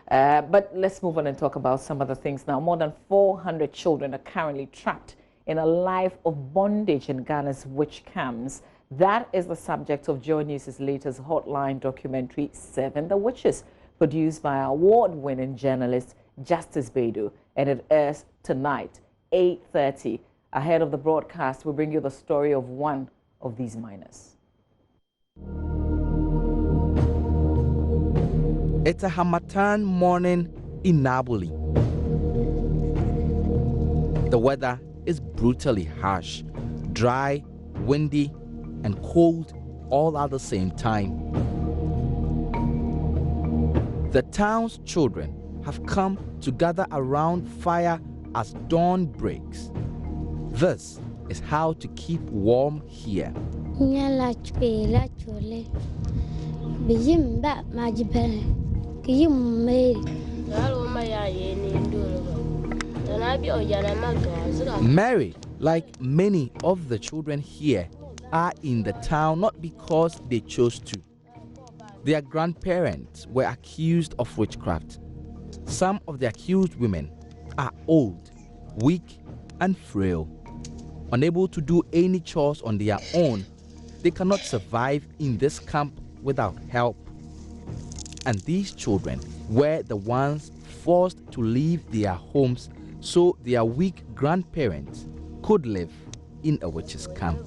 But let's move on and talk about some other things now. More than 400 children are currently trapped in a life of bondage in Ghana's witch camps. That is the subject of JoyNews' latest hotline documentary, Serving the Witches, produced by award-winning journalist Justice Bedu, and it airs tonight, 8:30. Ahead of the broadcast, we bring you the story of one of these miners. It's a Harmattan morning in Napoli. The weather is brutally harsh, dry, windy, and cold all at the same time. The town's children have come to gather around fire as dawn breaks. This is how to keep warm here. Mary, like many of the children here, are in the town not because they chose to. Their grandparents were accused of witchcraft. Some of the accused women are old, weak, and frail. Unable to do any chores on their own, they cannot survive in this camp without help. And these children were the ones forced to leave their homes so their weak grandparents could live in a witch's camp.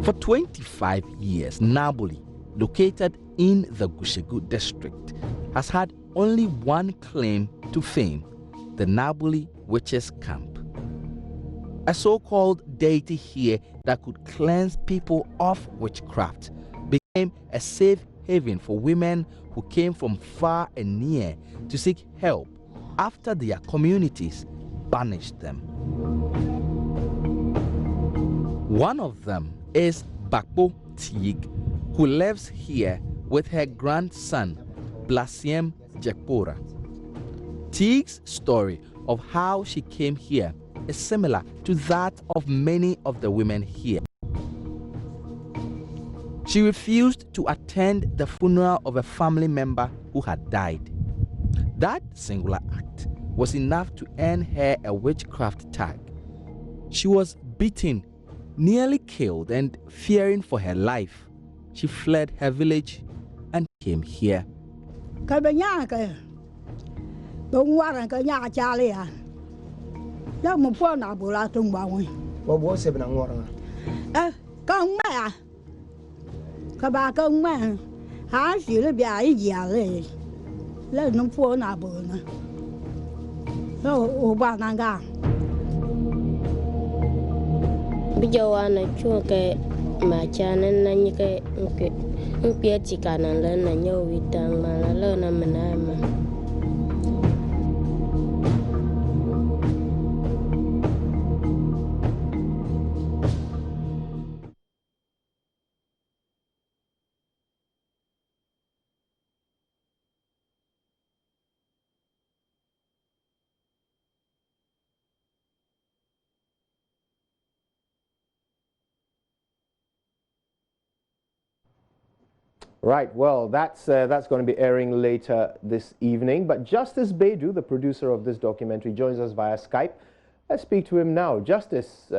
For 25 years, Napoli, located in the Gushegu district, has had only one claim to fame: the Napoli Witches Camp. A so-called deity here that could cleanse people of witchcraft became a safe haven for women who came from far and near to seek help after their communities banished them. One of them is Bakbo Tig, who lives here with her grandson, Blasiem Jekpora. Tig's story of how she came here is similar to that of many of the women here. She refused to attend the funeral of a family member who had died. That singular act was enough to earn her a witchcraft tag. She was beaten, nearly killed, and fearing for her life, she fled her village and came here. Bijawana chuke machana na nyike mpia tikana na nyo witang malalo na manama. Right, well, that's going to be airing later this evening. But Justice Bedu, the producer of this documentary, joins us via Skype. Let's speak to him now. Justice,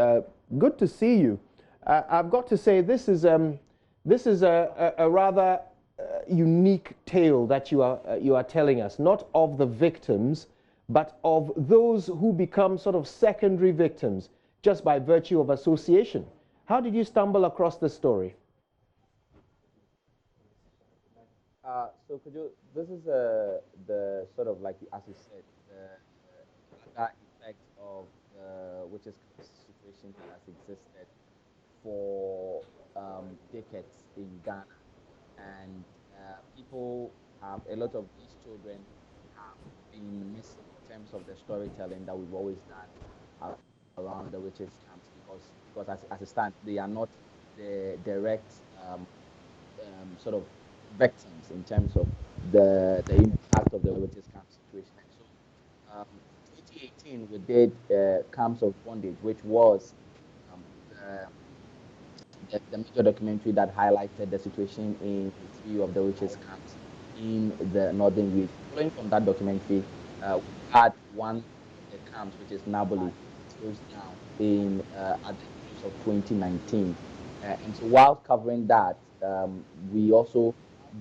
good to see you. I've got to say, this is a rather unique tale that you are telling us, not of the victims, but of those who become sort of secondary victims just by virtue of association. How did you stumble across this story? So could you, this is the sort of like, as you said, the effect of witches situation has existed for decades in Ghana, and people have a lot of these children have been missing in terms of the storytelling that we've always done around the witches camps because as it stands, they are not the direct sort of victims in terms of the impact of the witches camp situation. And so, 2018 we did Camps of Bondage, which was um, the major documentary that highlighted the situation in 3 of the witches camps in the northern region. Following from that documentary, we had one of the camps, which is Naboli, closed down in at the close of 2019. And so while covering that, we also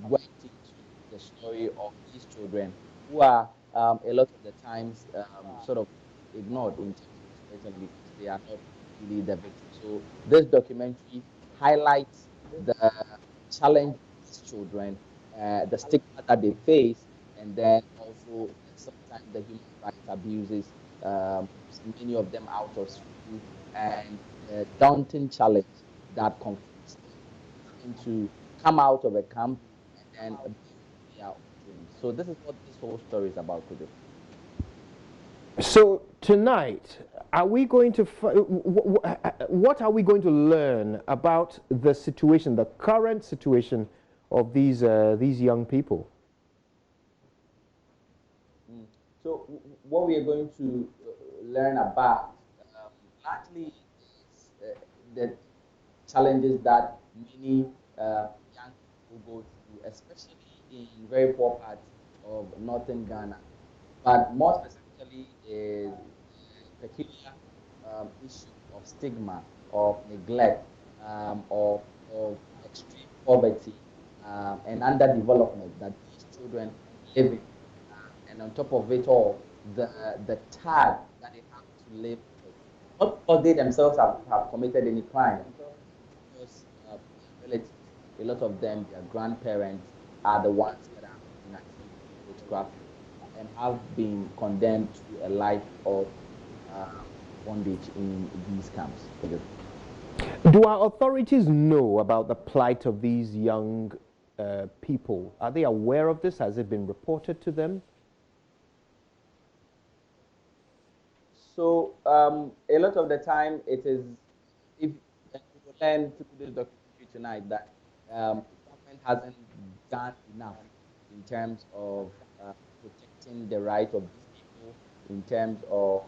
went into the story of these children who are a lot of the times sort of ignored in terms of storytelling because they are not really the victims. So this documentary highlights the challenge of these children, the stigma that they face, and then also sometimes the human rights abuses, many of them out of school, and the daunting challenge that confronts them trying to come out of a camp and then build their own dreams. So this is what this whole story is about today. So tonight, are we going to what are we going to learn about the situation, the current situation of these young people? So what we are going to learn about largely is the challenges that many young people go through, especially in very poor parts of northern Ghana. But more specifically is the peculiar issue of stigma, of neglect, of extreme poverty and underdevelopment that these children live in. And on top of it all, the tag that they have to live with. Not because they themselves have committed any crime, because their relatives, a lot of them, their grandparents, are the ones that are in active witchcraft and have been condemned to a life of bondage in these camps. Do our authorities know about the plight of these young people? Are they aware of this? Has it been reported to them? So a lot of the time it is, if we learn through this documentary tonight that government hasn't done enough in terms of protecting the right of these people, in terms of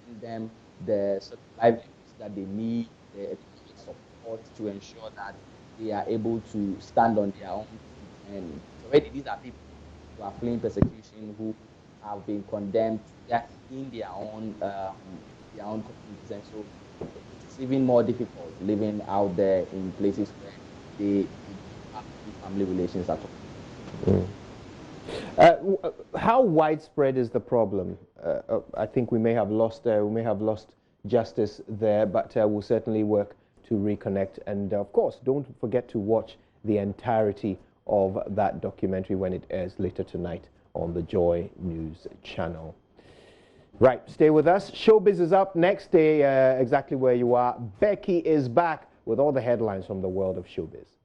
getting them the sort of livelihoods that they need, the economic support to ensure that they are able to stand on their own feet. And already these are people who are fleeing persecution, who have been condemned to death in their own communities, and so it's even more difficult living out there in places where they don't have any family relations at all. How widespread is the problem? I think we may have lost justice there, but we'll certainly work to reconnect. And of course, don't forget to watch the entirety of that documentary when it airs later tonight on the Joy News channel. Right, stay with us. Showbiz is up next. Stay exactly where you are. Becky is back with all the headlines from the world of showbiz.